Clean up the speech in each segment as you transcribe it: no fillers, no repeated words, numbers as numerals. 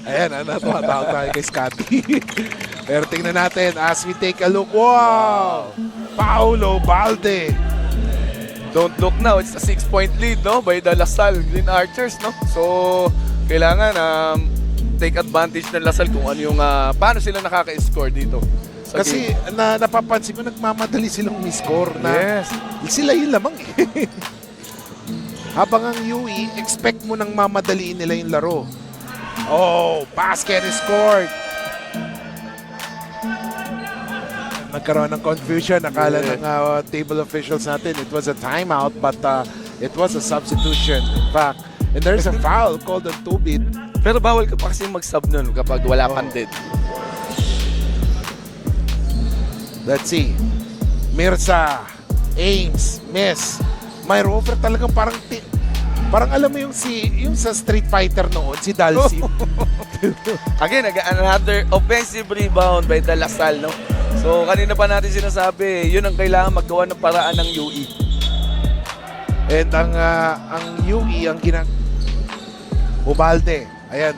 Ayan, natawag tayo kay Scotty. Pero tingnan natin as we take a look. Wow! Paulo Balde. Don't look now, it's a 6-point lead, no? By the LaSalle Green Archers, no? So, kailangan take advantage ng LaSalle kung ano yung, paano sila nakaka-score dito. Kasi napapansin ko nagmamadali silang miscore na Yes. sila yung lamang eh. Habang ang UE, expect mo nang mamadaliin nila yung laro. Oh, basket is scored. Nagkaroon ng confusion. Akala ng table officials natin it was a timeout but it was a substitution in fact. And there's a foul called on 2-bit. Pero bawal ka pa kasi mag-sub nun kapag wala pang dead. Let's see. Mirza, Ames, miss. May rover talagang parang alam mo yung sa Street Fighter noon, si Dalsim. Again, another offensive rebound by the LaSalle, no? So, kanina pa natin sinasabi, yun ang kailangan magawa ng paraan ng UE. And ang UE, ang Ubalde, ayan,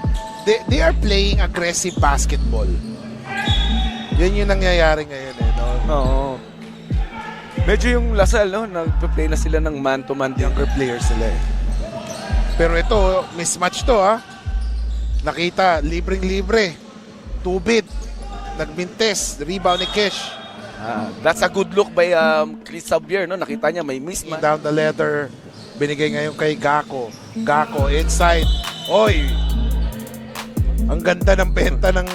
they are playing aggressive basketball. Yan yung nangyayari ngayon eh, no? Oo. Medyo yung LaSalle, no? Nagpe-play na sila ng man-to-man. Younger players sila eh. Pero ito, mismatch to ha. Nakita, libreng-libre. 2-bit. Nagmintes. Rebound ni Kish. That's a good look by Chris Xavier, no? Nakita niya may mismatch. Down the leather. Binigay ngayon kay Gako. Gako, inside. Oy! Ang ganda ng benta ng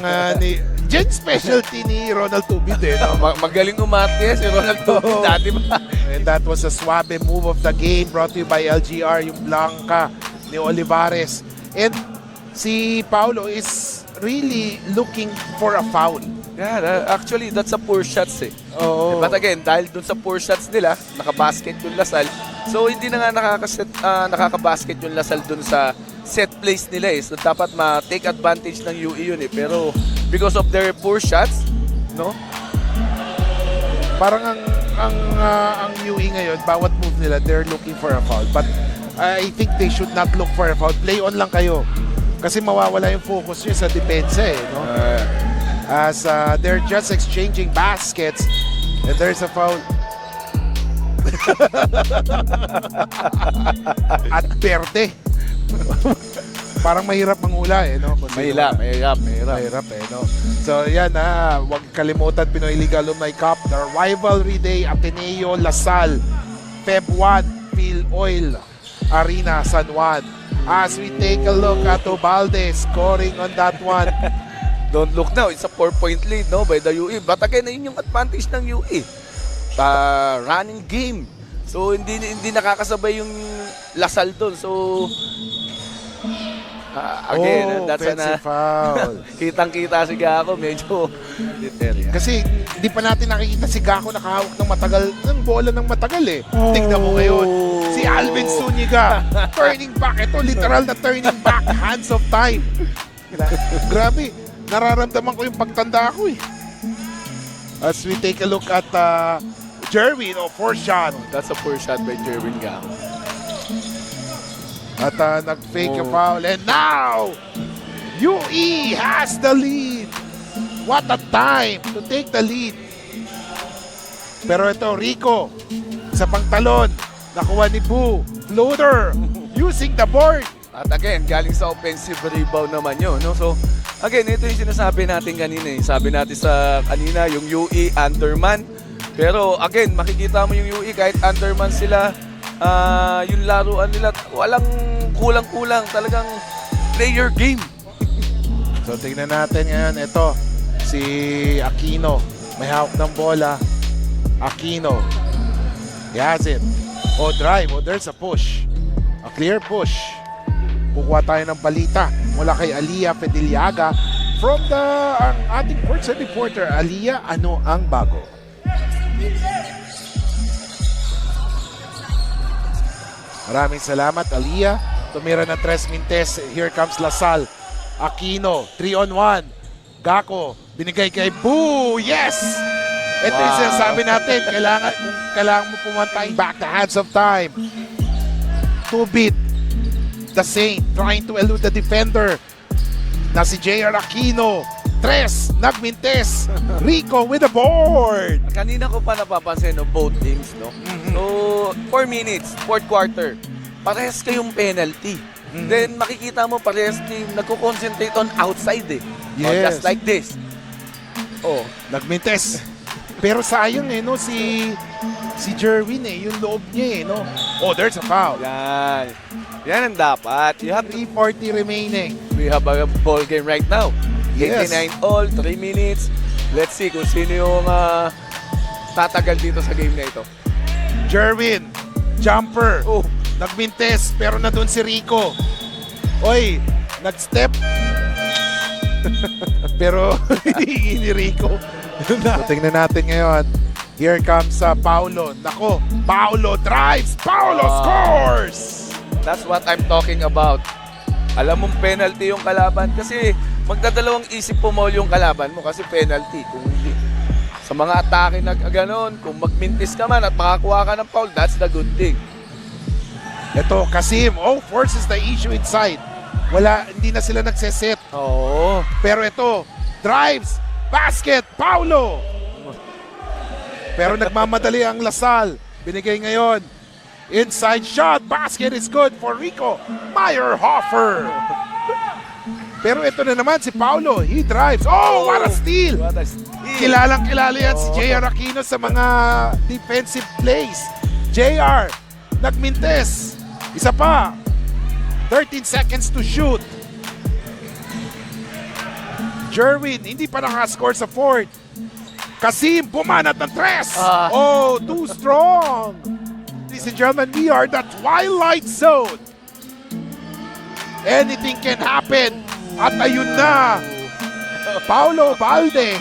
Gen specialty ni Ronald Tubid eh. No? Magaling umarte si Ronald Tubid dati ba? And that was a suave move of the game brought to you by LGR, yung Blanca ni Olivares. And si Paulo is really looking for a foul. Yeah, actually that's a poor shots eh. Oo. But again, dahil dun sa poor shots nila, nakabasket yung LaSalle. So hindi na nga nakakabasket yung LaSalle dun sa set plays nila eh. So dapat ma-take advantage ng UE yun eh. Pero because of their poor shots, no? Parang ang UE ngayon, bawat move nila, they're looking for a foul. But I think they should not look for a foul. Play on lang kayo. Kasi mawawala yung focus nyo sa depensa eh. No? As they're just exchanging baskets and there's a foul. At Berde. Parang mahirap manghula eh, no? Mahirap eh, no? So yan huwag kalimutan Pinoy League Alumni Cup, the rivalry day, Ateneo, LaSalle, Feb 1, Phil Oil Arena, San Juan. As we take a look at Ubalde scoring on that one. Don't look now, it's a 4-point lead, no, by the UE. But again, yun yung advantage ng UE. Running game. So hindi nakakasabay yung LaSalle doon. So again, that's offensive foul. kitang-kita si Gako, medyo Kasi di pa natin nakikita si Gako nakahawak ng bola ng matagal eh. Tignan mo ngayon, si Alvin Zuniga, turning back. Ito, literal na turning back, hands of time. Grabe, nararamdaman ko yung pagtanda ko eh. As we take a look at Jerwin, fourth shot. That's a poor shot by Jerwin Gako. At nag-fake a foul. And now, UE has the lead. What a time to take the lead. Pero ito, Rico, sa pangtalon, nakuha ni Boo. Floater, using the board. At again, galing sa offensive rebound naman yun, no? So, again, ito yung sinasabi natin kanina eh. Sabi natin sa kanina, yung UE underman. Pero again, makikita mo yung UE kahit underman sila, yung laruan nila, walang kulang-kulang. Talagang player game. So, tingnan natin ngayon. Ito, si Aquino. May hawak ng bola. Aquino. He has it. Drive. There's a push. A clear push. Kukuha tayo ng balita mula kay Aliyah Fediliaga from ang ating courtside reporter. Aliyah, ano ang bago? Maraming salamat, Aliyah. Tumira ng 3 minutes. Here comes LaSalle. Aquino, 3-on-1. Gako, binigay kay Boo. Yes! Ito yung sinasabi natin. Kailangan mo pumantay back the hands of time. 2-bit. The Saint trying to elude the defender. na si JR Aquino. 3, nagmintes. Rico with the board. Kanina ko pa napapansin, no, both teams, no? So, 4 minutes, fourth quarter, parehas kayong penalty. Then, makikita mo parehas team nagko-concentrate on outside, eh. Oh, Yes. just like this. Oh, Nagmintes. Pero sayang no, si Jerwin yung loob niya no. Oh, there's a foul. yan. Yan ang dapat. You have to, 3:40 remaining. we have a ball game right now. Yes. 89 all, 3 minutes. Let's see kung sino yung tatagal dito sa game na ito. Jerwin, jumper. Oh, Nagmintes, pero na doon si Rico. Oy, nag-step. Pero hindi ni Rico. So, tingnan natin ngayon. Here comes Paulo. Nako, Paulo drives. Paulo scores! that's what I'm talking about. Alam mong penalty yung kalaban kasi magdadalawang isip pumol yung kalaban mo kasi penalty. Kung hindi, sa mga atake na ganon, kung magmintis ka man at makakuha ka ng foul, that's the good thing. Ito, Kasim. Oh, forces the issue inside. Hindi na sila nagseset. Oo. Pero ito, drives, basket, Paulo. Pero nagmamadali ang Lasal. Binigay ngayon. Inside shot, basket is good for Rico Meyerhofer. Pero ito na naman si Paulo. He drives. Oh, what a steal! What a steal. Kilalang-kilala yan si JR Aquino sa mga defensive plays. JR, nagmintes. Isa pa. 13 seconds to shoot. Jerwin, hindi pa nakascore sa fourth. Kasim, bumanat ng 3. Oh, too strong. Ladies and gentlemen, we are the Twilight Zone. Anything can happen. At ayun na. Paulo Balde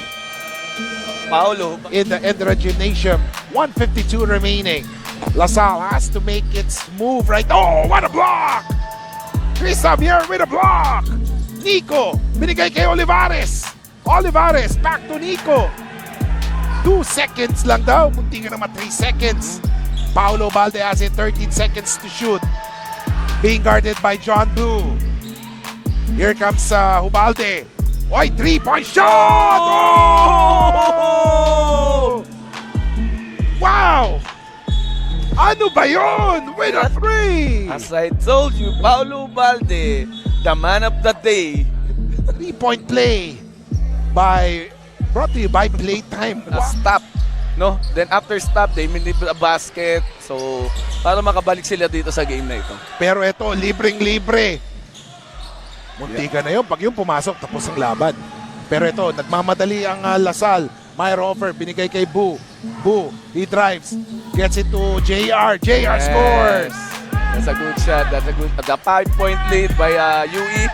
Paulo. in the Endra Gymnasium. 1:52 remaining. LaSalle has to make its move right. Oh, what a block! Chris Xavier with a block. Nico, binigay kay Olivares. Olivares, back to Nico. 2 seconds lang daw. Munti ka naman 3 seconds. Paulo Balde has it 13 seconds to shoot. Being guarded by John Boo. Here comes Hubalde. Oy, 3-point shot! Oh! Wow! Ano ba yun? With a 3! As I told you, Paulo Balde, the man of the day. 3-point play brought to you by Playtime. A stop. No? Then after stop, they made a basket. So, para makabalik sila dito sa game na ito. Pero ito, libreng-libre. Muntika na yun. Pag yung pumasok, tapos ang laban. Pero ito, nagmamadali ang Lasal. Meyerhofer, binigay kay Boo. Boo, he drives. Gets it to JR. JR scores! That's a good shot. That's a good. The 5-point lead by UE.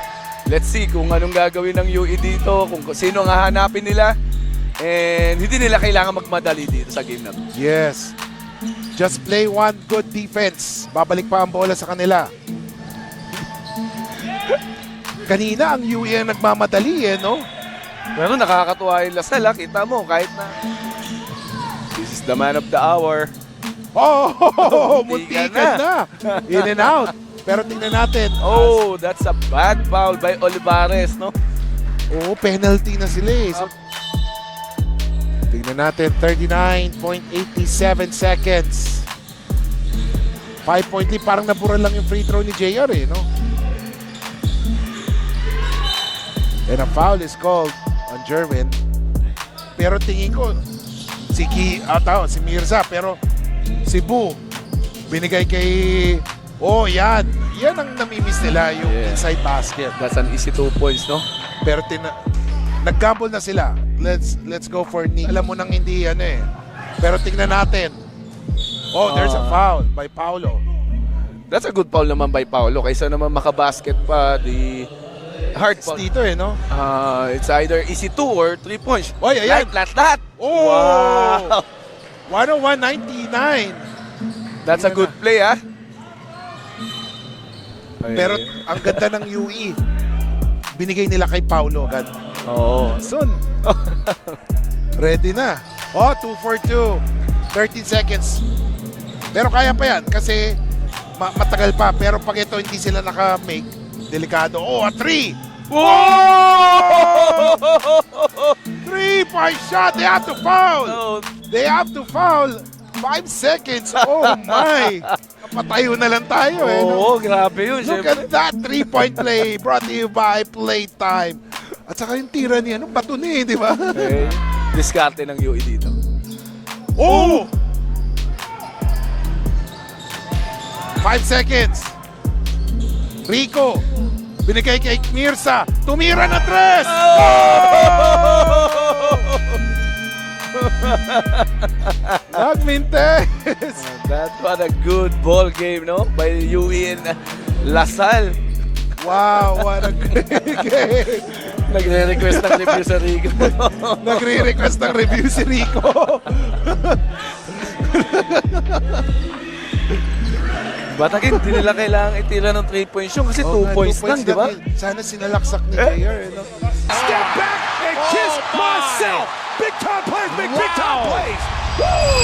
Let's see kung anong gagawin ng UE dito. Kung sino ang hahanapin nila. And hindi nila kailangan magmadali dito sa game na to. Yes. Just play one good defense. Babalik pa ang bola sa kanila. Kanina ang UE ang nagmamadali no? Pero nakakatuwa yung Lasal. Kita mo kahit na this is the man of the hour. Oh, Muntikan muntikan na. In and out. Pero tingnan natin. Oh, that's a bad foul by Olivares, no? Oh, penalty na sila So, tingnan natin. 39.87 seconds. 5-point lead. Parang nabura lang yung free throw ni JR no? And a foul is called on Jerwin. Pero tingin ko, si Mirza, pero si Boo, binigay kay... Oh, yan. Yan ang namimiss nila, yung inside basket. That's an easy 2 points, no? Pero nag-gamble na sila. Let's go for Nick. Alam mo nang hindi Pero tingnan natin. Oh, there's a foul by Paulo. That's a good foul naman by Paulo. Kaysa naman makabasket pa, the hard foul. Dito no? It's either easy 2 or 3 points. Oy, ayan. Lahat. Oh! Wow! 101.99. That's a good play, ah. Pero ang ganda ng UE. Binigay nila kay Paulo agad. Oo. Soon. Ready na. Oh, 2 for 2. 13 seconds. Pero kaya pa yan kasi matagal pa. Pero pag ito hindi sila naka-make, delikado. Oh, a 3! Whoa! 3-point shot. They have to foul. Oh, They have to foul. 5 seconds. Oh my. Kapatayo na lang tayo eh. No? Oo, grabe yun. Look Siyempre. at that 3-point play brought to you by Playtime. At saka yung tira niya, anong bato niya eh, di ba? Okay. Diskarte ng UE dito. Oh! 5 seconds. Rico, binigay kay Mirza. Tumira na 3! Nagmintes! That was a good ball game, no? By UE and Lasal. Wow, what a great game! Nagre-request ng review sa Rico. Nagre-request ng review si Rico. But again, hindi nila kailangan itira ng 3-point shot kasi 2 points lang, di ba? Sana sinalaksak ni Mayor. No? Step back and kiss myself. Big time plays make big time plays. Woo!